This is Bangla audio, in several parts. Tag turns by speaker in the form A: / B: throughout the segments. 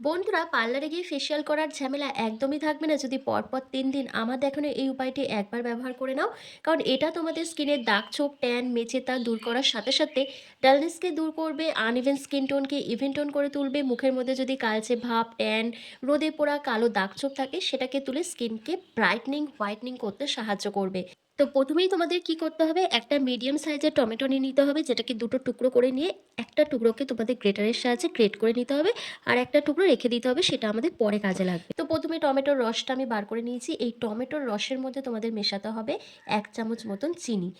A: বন্ধুরা, পার্লারে গিয়ে ফেসিয়াল করার ঝামেলা একদমই থাকবে না যদি পরপর ৩ দিন আমার দেখানো এই উপায়টি একবার ব্যবহার করে নাও। কারণ এটা তোমাদের স্কিনের দাগ ছোপ, ট্যান, মেচে তা দূর করার সাথে সাথে ডালনেসকে দূর করবে, আনইভেন স্কিন টোনকে ইভেন টোন করে তুলবে। মুখের মধ্যে যদি কালচে ভাব, ট্যান, রোদে পোড়া কালো দাগ ছোপ থাকে সেটাকে তুলে স্কিনকে ব্রাইটনিং, হোয়াইটনিং করতে সাহায্য করবে। তো প্রথমেই তোমাদের কি করতে হবে, একটা মিডিয়াম সাইজের টমেটো নিয়ে নিতে হবে, যেটাকে দুটো টুকরো করে নিয়ে একটা টুকরোকে তোমাদের গ্রেটারের সাহায্যে গ্রেট করে নিতে হবে। আর একটা টুকরো রেখে দিতে হবে, সেটা আমাদের পরে কাজে লাগবে। তো প্রথমে টমেটোর রসটা আমি বার করে নিয়েছি। এই টমেটোর রসের মধ্যে তোমাদের মেশাতে হবে ১ চামচ মতন চিনি।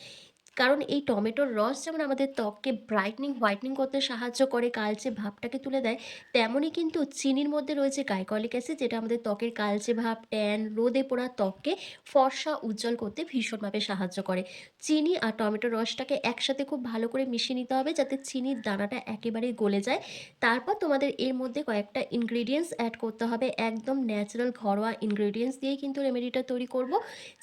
A: কারণ এই টমেটোর রস যেমন আমাদের ত্বককে ব্রাইটনিং, হোয়াইটনিং করতে সাহায্য করে, কালচে ভাবটাকে তুলে দেয়, তেমনই কিন্তু চিনির মধ্যে রয়েছে গ্লাইকলিক অ্যাসিড, যেটা আমাদের ত্বকের কালচে ভাব, ট্যান, রোদে পোড়া ত্বককে ফর্সা, উজ্জ্বল করতে ভীষণভাবে সাহায্য করে। চিনি আর টমেটোর রসটাকে একসাথে খুব ভালো করে মিশিয়ে নিতে হবে যাতে চিনির দানাটা একেবারেই গলে যায়। তারপর তোমাদের এর মধ্যে কয়েকটা ইনগ্রিডিয়েন্টস অ্যাড করতে হবে। একদম ন্যাচারাল ঘরোয়া ইনগ্রিডিয়েন্টস দিয়েই কিন্তু রেমেডিটা তৈরি করব,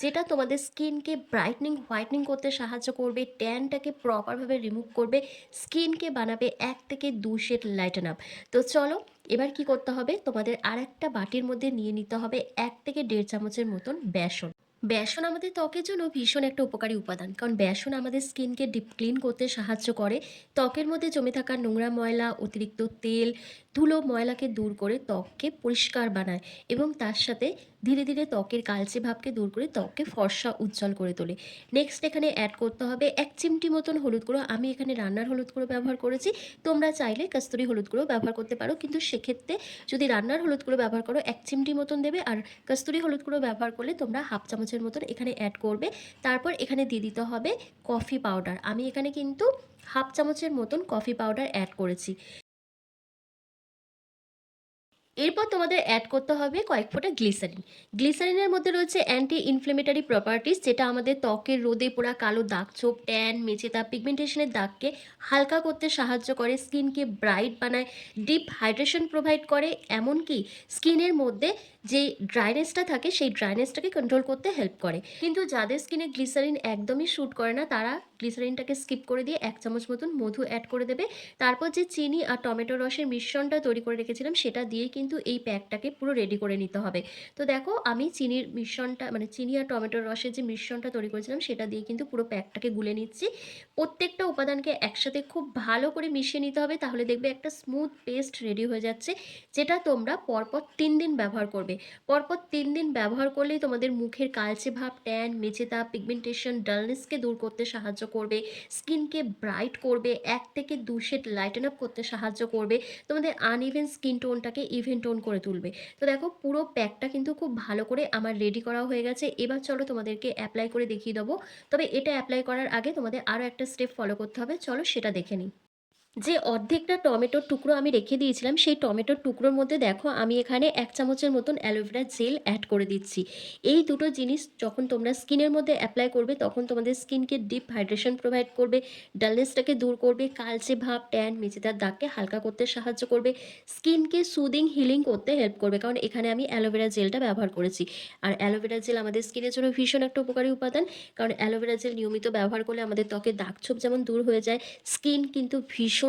A: যেটা তোমাদের স্কিনকে ব্রাইটনিং, হোয়াইটনিং করতে সাহায্য করবে, ট্যানটাকে প্রপারভাবে রিমুভ করবে, স্কিনকে বানাবে ১ থেকে ২ শেড লাইটেন আপ। তো চলো, এবার কি করতে হবে, তোমাদের আরেকটা বাটির মধ্যে নিয়ে নিতে হবে ১ থেকে ১.৫ চামচের মতন বেসন। বেসন আমাদের ত্বকের জন্য ভীষণ একটা উপকারী উপাদান, কারণ বেসন আমাদের স্কিনকে ডিপ ক্লিন করতে সাহায্য করে। ত্বকের মধ্যে জমে থাকা নোংরা ময়লা, অতিরিক্ত তেল, ধুলো, ময়লাকে দূর করে ত্বককে পরিষ্কার বানায় এবং তার সাথে ধীরে ধীরে ত্বকের কালচে ভাবকে দূর করে ত্বককে ফর্সা, উজ্জ্বল করে তোলে। নেক্সট এখানে অ্যাড করতে হবে ১ চিমটি মতন হলুদ গুঁড়ো। আমি এখানে রান্নার হলুদ গুঁড়ো ব্যবহার করেছি। তোমরা চাইলে কস্তুরি হলুদ গুঁড়ো ব্যবহার করতে পারো, কিন্তু সেক্ষেত্রে যদি রান্নার হলুদ গুঁড়ো ব্যবহার করো ১ চিমটি মতন দেবে, আর কস্তুরি হলুদ গুঁড়ো ব্যবহার করলে তোমরা হাফ চামচের মতন এখানে অ্যাড করবে। তারপর এখানে দিয়ে দিতে হবে কফি পাউডার। আমি এখানে কিন্তু হাফ চামচের মতন কফি পাউডার অ্যাড করেছি। এরপর তোমাদের অ্যাড করতে হবে কয়েক ফোঁটা গ্লিসারিন। গ্লিসারিনের মধ্যে রয়েছে অ্যান্টি ইনফ্লেমেটরি প্রপার্টিস, যেটা আমাদের ত্বকের রোদে পোড়া কালো দাগ ছোপ, ট্যান, মেচে দাগ, পিগমেন্টেশনের দাগকে হালকা করতে সাহায্য করে, স্কিনকে ব্রাইট বানায়, ডিপ হাইড্রেশন প্রোভাইড করে, এমনকি স্কিনের মধ্যে যে ড্রাইনেসটা থাকে সেই ড্রাইনেসটাকে কন্ট্রোল করতে হেল্প করে। কিন্তু যাদের স্কিনে গ্লিসারিন একদমই শ্যুট করে না, তারা গ্লিসারিনটাকে স্কিপ করে দিয়ে ১ চামচ মতন মধু অ্যাড করে দেবে। তারপর যে চিনি আর টমেটো রসের মিশ্রণটা তৈরি করে রেখেছিলাম সেটা দিয়েই কিন্তু এই প্যাকটাকে পুরো রেডি করে নিতে হবে। তো দেখো, আমি চিনির মিশ্রণটা মানে চিনি আর টমেটোর রসের যে মিশ্রণটা তৈরি করেছিলাম সেটা দিয়ে কিন্তু পুরো প্যাকটাকে গুলে নিচ্ছি। প্রত্যেকটা উপাদানকে একসাথে খুব ভালো করে মিশিয়ে নিতে হবে, তাহলে দেখবে একটা স্মুথ পেস্ট রেডি হয়ে যাচ্ছে, যেটা তোমরা পরপর ৩ দিন ব্যবহার করবে। পরপর ৩ দিন ব্যবহার করলেই তোমাদের মুখের কালচে ভাব, ট্যান, মেচে দাগ, পিগমেন্টেশন, ডালনেসকে দূর করতে সাহায্য করবে, স্কিনকে ব্রাইট করবে, ১ থেকে ২ শেড লাইটেন আপ করতে সাহায্য করবে, তোমাদের আনইভেন স্কিন টোনটাকে ইভেন টোন করে তুলবে। তো দেখো, পুরো প্যাকটা কিন্তু খুব ভালো করে আমার রেডি করা হয়ে গেছে। এবার চলো তোমাদেরকে অ্যাপ্লাই করে দেখিয়ে দেবো। তবে এটা অ্যাপ্লাই করার আগে তোমাদের আরও একটা স্টেপ ফলো করতে হবে, চলো সেটা দেখে নিই। যে অর্ধেকটা টমেটোর টুকরো আমি রেখে দিয়েছিলাম, সেই টমেটোর টুকরোর মধ্যে দেখো আমি এখানে ১ চামচের মতন অ্যালোভেরা জেল অ্যাড করে দিচ্ছি। এই দুটো জিনিস যখন তোমরা স্কিনের মধ্যে অ্যাপ্লাই করবে তখন তোমাদের স্কিনকে ডিপ হাইড্রেশন প্রোভাইড করবে, ডালনেসটাকে দূর করবে, কালচে ভাব, ট্যান, মেচেদার দাগকে হালকা করতে সাহায্য করবে, স্কিনকে সুদিং, হিলিং করতে হেল্প করবে, কারণ এখানে আমি অ্যালোভেরা জেলটা ব্যবহার করেছি। আর অ্যালোভেরা জেল আমাদের স্কিনের জন্য ভীষণ একটা উপকারী উপাদান, কারণ অ্যালোভেরা জেল নিয়মিত ব্যবহার করলে আমাদের ত্বকের দাগ ছোপ যেমন দূর হয়ে যায়, স্কিন কিন্তু ভীষণ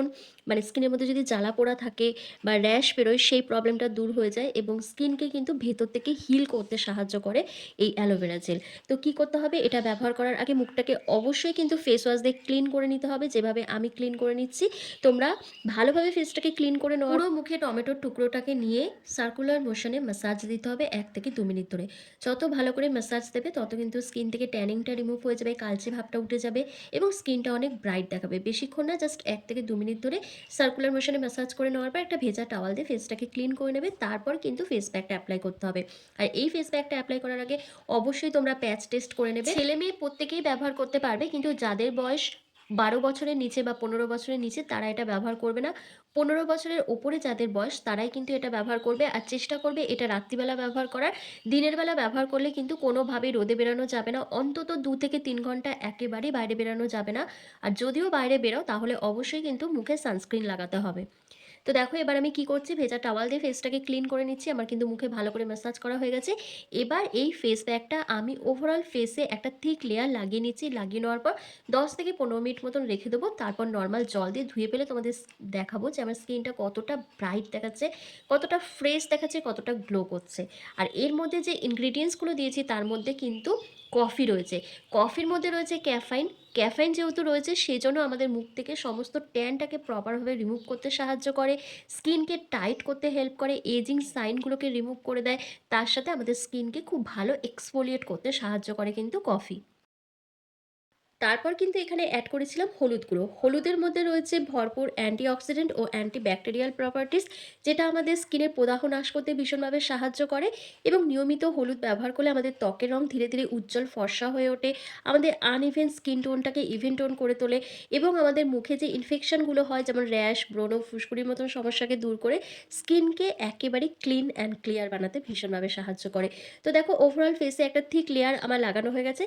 A: স্কিনের মধ্যে যদি জ্বালা পোড়া থাকে বা র্যাশ বেরোয় সেই প্রবলেমটা দূর হয়ে যায় এবং স্কিনকে কিন্তু ভেতর থেকে হিল করতে সাহায্য করে এই অ্যালোভেরা জেল। তো কি করতে হবে, এটা ব্যবহার করার আগে মুখটাকে অবশ্যই কিন্তু ফেস ওয়াশ দিয়ে ক্লিন করে নিতে হবে, যেভাবে আমি ক্লিন করে নিচ্ছি। তোমরা ভালোভাবে ফেসটাকে ক্লিন করে নেওয়ার পুরো মুখে টমেটোর টুকরোটাকে নিয়ে সার্কুলার মোশনে ম্যাসাজ দিতে হবে ১ থেকে ২ মিনিট ধরে। যত ভালো করে ম্যাসাজ দেবে তত কিন্তু স্কিন থেকে ট্যানিংটা রিমুভ হয়ে যাবে, কালচে ভাবটা উঠে যাবে এবং স্কিনটা অনেক ব্রাইট দেখাবে। বেশিক্ষণ না, জাস্ট ১ থেকে ২ মিনিট ধরে সার্কুলার মোশনে ম্যাসাজ করে নেওয়ার পর একটা ভেজা টাওয়াল দিয়ে ফেসটাকে ক্লিন করে নেবে। তারপর কিন্তু ফেস প্যাকটা অ্যাপ্লাই করতে হবে। আর এই ফেস প্যাকটা অ্যাপ্লাই করার আগে অবশ্যই তোমরা প্যাচ টেস্ট করে নেবে। ছেলে মেয়ে প্রত্যেকেই ব্যবহার করতে পারবে, কিন্তু যাদের বয়স ১২ বছরের নিচে বা ১৫ বছরের নিচে তারা এটা ব্যবহার করবে না। ১৫ বছরের ওপরে যাদের বয়স তারাই কিন্তু এটা ব্যবহার করবে। আর চেষ্টা করবে এটা রাত্রিবেলা ব্যবহার করার। দিনের বেলা ব্যবহার করলে কিন্তু কোনোভাবেই রোদে বেরোনো যাবে না। অন্তত ২ থেকে ৩ ঘন্টা একেবারেই বাইরে বেরোনো যাবে না। আর যদিও বাইরে বেরো তাহলে অবশ্যই কিন্তু মুখে সানস্ক্রিন লাগাতে হবে। তো দেখো এবার আমি কি করছি, ভেজা টাওয়াল দিয়ে ফেসটাকে ক্লিন করে নিচ্ছি। আমার কিন্তু মুখে ভালো করে ম্যাসাজ করা হয়ে গেছে। এবার এই ফেস প্যাকটা আমি ওভারঅল ফেসে একটা থিক লেয়ার লাগিয়ে নিচ্ছি। লাগিয়ে নেওয়ার পর 10 থেকে 15 মিনিট মতন রেখে দেবো। তারপর নর্মাল জল দিয়ে ধুয়ে ফেলে তোমাদের দেখাবো যে আমার স্কিনটা কতটা ব্রাইট দেখাচ্ছে, কতটা ফ্রেশ দেখাচ্ছে, কতটা গ্লো করছে। আর এর মধ্যে যে ইনগ্রিডিয়েন্টসগুলো দিয়েছি তার মধ্যে কিন্তু কফি রয়েছে। কফির মধ্যে রয়েছে ক্যাফাইন। ক্যাফাইন যেহেতু রয়েছে সেজন্য আমাদের মুখ থেকে সমস্ত ট্যানটাকে প্রপারভাবে রিমুভ করতে সাহায্য করে, স্কিনকে টাইট করতে হেল্প করে, এজিং সাইনগুলোকে রিমুভ করে দেয়। তার সাথে আমাদের স্কিনকে খুব ভালো এক্সফোলিয়েট করতে সাহায্য করে কিন্তু কফি। তারপর কিন্তু এখানে অ্যাড করেছিলাম হলুদ গুঁড়ো। হলুদের মধ্যে রয়েছে ভরপুর অ্যান্টিঅক্সিডেন্ট ও অ্যান্টিব্যাকটেরিয়াল প্রপার্টিস, যেটা আমাদের স্কিনের প্রদাহ নাশ করতে ভীষণভাবে সাহায্য করে। এবং নিয়মিত হলুদ ব্যবহার করলে আমাদের ত্বকের রং ধীরে ধীরে উজ্জ্বল ফর্সা হয়ে ওঠে, আমাদের আনইভেন স্কিন টোনটাকে ইভেন টোন করে তোলে এবং আমাদের মুখে যে ইনফেকশনগুলো হয় যেমন র্যাশ, ব্রণ, ফুসকুড়ির মতন সমস্যাকে দূর করে স্কিনকে একেবারে ক্লিন অ্যান্ড ক্লিয়ার বানাতে ভীষণভাবে সাহায্য করে। তো দেখো ওভারঅল ফেসে একটা থিক লেয়ার আমার লাগানো হয়ে গেছে।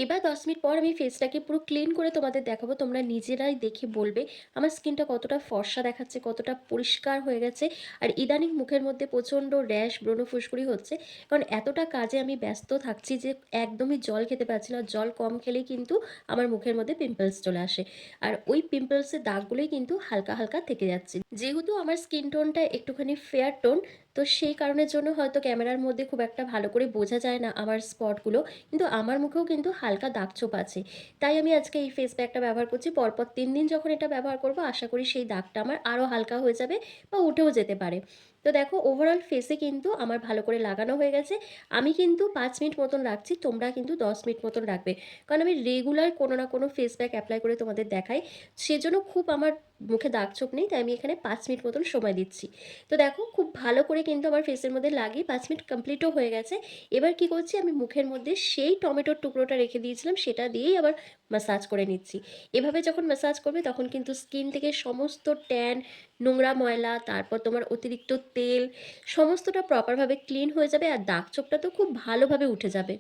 A: এবার 10 মিনিট পর আমি ফেসটাকে পুরো ক্লিন করে তোমাদের দেখাবো। তোমরা নিজেরাই দেখে বলবে আমার স্কিনটা কতটা ফর্সা দেখাচ্ছে, কতটা পরিষ্কার হয়ে গেছে। আর ইদানিং মুখের মধ্যে প্রচণ্ড র্যাশ, ব্রণ, ফুসকুড়ি হচ্ছে, কারণ এতটা কাজে আমি ব্যস্ত থাকছি যে একদমই জল খেতে পারছি না। জল কম খেলেই কিন্তু আমার মুখের মধ্যে পিম্পলস চলে আসে। আর ওই পিম্পলসের দাগগুলোই কিন্তু হালকা হালকা থেকে যাচ্ছে। যেহেতু আমার স্কিন টোনটা একটুখানি ফেয়ার টোন, তো সেই কারণের জন্য হয়তো ক্যামেরার মধ্যে খুব একটা ভালো করে বোঝা যায় না আমার স্পটগুলো, কিন্তু আমার মুখেও কিন্তু হালকা দাগছোপ আছে। তাই আমি আজকে এই ফেস প্যাকটা ব্যবহার করছি। পরপর 3 দিন যখন এটা ব্যবহার করব আশা করি সেই দাগটা আমার আরও হালকা হয়ে যাবে বা উঠেও যেতে পারে। তো দেখো ওভারঅল ফেসে কিন্তু আমার ভালো করে লাগানো হয়ে গেছে। আমি কিন্তু 5 মিনিট মতন রাখছি, তোমরা কিন্তু 10 মিনিট মতন রাখবে। কারণ আমি রেগুলার কোনো না কোনো ফেস প্যাক অ্যাপ্লাই করে তোমাদের দেখাই, সেজন্য খুব আমার মুখে দাগছোপ নেই, তাই আমি এখানে 5 মিনিট মতন সময় দিচ্ছি। তো দেখো খুব ভালো করে কিন্তু আমার ফেসের মধ্যে লাগিয়ে 5 মিনিট কমপ্লিটও হয়ে গেছে। এবার কি করছি, আমি মুখের মধ্যে সেই টমেটোর টুকরোটা রেখে দিয়েছিলাম সেটা দিয়েই আবার ম্যাসাজ করে নিচ্ছি। এভাবে যখন ম্যাসাজ করবে তখন কিন্তু স্কিন থেকে সমস্ত ট্যান, নোংরা ময়লা, তারপর তোমার অতিরিক্ত তেল সমস্তটা প্রপারভাবে ক্লিন হয়ে যাবে আর দাগ ছোপটা তো খুব ভালোভাবে উঠে যাবে।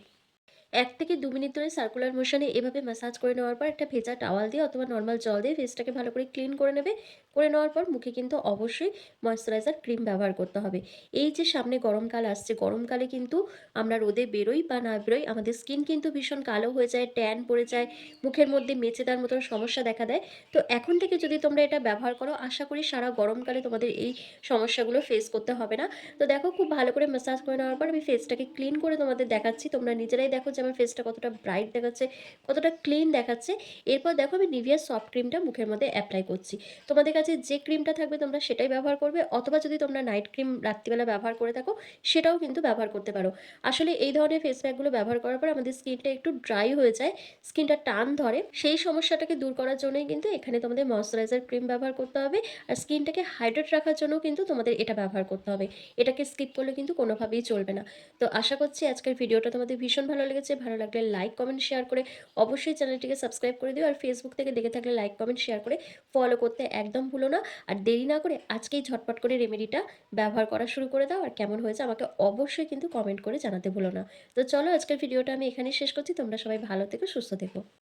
A: 1 থেকে 2 মিনিট ধরে সার্কুলার মোশনে এভাবে ম্যাসাজ করে নেওয়ার পর একটা ভেজা টাওয়াল দিয়ে অথবা নর্মাল জল দিয়ে ফেসটাকে ভালো করে ক্লিন করে নেবে। করে নেওয়ার পর মুখে কিন্তু অবশ্যই ময়েশ্চারাইজার ক্রিম ব্যবহার করতে হবে। এই যে সামনে গরমকাল আসছে, গরমকালে কিন্তু আমরা রোদে বেরোই বা না বেরোই আমাদের স্কিন কিন্তু ভীষণ কালো হয়ে যায়, ট্যান পড়ে যায়, মুখের মধ্যে মেচেদার মতন সমস্যা দেখা দেয়। তো এখন থেকে যদি তোমরা এটা ব্যবহার করো আশা করি সারা গরমকালে তোমাদের এই সমস্যাগুলো ফেস করতে হবে না। তো দেখো খুব ভালো করে ম্যাসাজ করে নেওয়ার পর আমি ফেসটাকে ক্লিন করে তোমাদের দেখাচ্ছি। তোমরা নিজেরাই দেখো যে আমার ফেসটা কতটা ব্রাইট দেখাচ্ছে, কতটা ক্লিন দেখাচ্ছে। এরপর দেখো আমি নিভিয়া সফট ক্রিমটা মুখের মধ্যে অ্যাপ্লাই করছি। তোমাদের কাছে যে ক্রিমটা থাকবে তোমরা সেটাই ব্যবহার করবে, অথবা যদি তোমরা নাইট ক্রিম রাত্রিবেলা ব্যবহার করে থাকো সেটাও কিন্তু ব্যবহার করতে পারো। আসলে এই ধরনের ফেস প্যাকগুলো ব্যবহার করার পর আমাদের স্কিনটা একটু ড্রাই হয়ে যায়, স্কিনটা টান ধরে, সেই সমস্যাটাকে দূর করার জন্যই কিন্তু এখানে তোমাদের ময়েশ্চারাইজার ক্রিম ব্যবহার করতে হবে। আর স্কিনটাকে হাইড্রেট রাখার জন্য কিন্তু তোমাদের এটা ব্যবহার করতে হবে। এটাকে স্কিপ করলে কিন্তু কোনোভাবেই চলবে না। তো আশা করছি আজকের ভিডিওটা তোমাদের ভীষণ ভালো লেগেছে। ভালো লাগলে লাইক, কমেন্ট, শেয়ার করে অবশ্যই চ্যানেলটিকে সাবস্ক্রাইব করে দিও। আর ফেসবুক থেকে দেখে থাকলে লাইক, কমেন্ট, শেয়ার করে ফলো করতে একদম ভুলো না। আর দেরি না করে আজকেই ঝটপট করে রেমেডিটা ব্যবহার করা শুরু করে দাও। আর কেমন হয়েছে আমাকে অবশ্যই কিন্তু কমেন্ট করে জানাতে ভুলো না। তো চলো আজকের ভিডিওটা আমি এখানেই শেষ করছি। তোমরা সবাই ভালো থেকো, সুস্থ থেকো।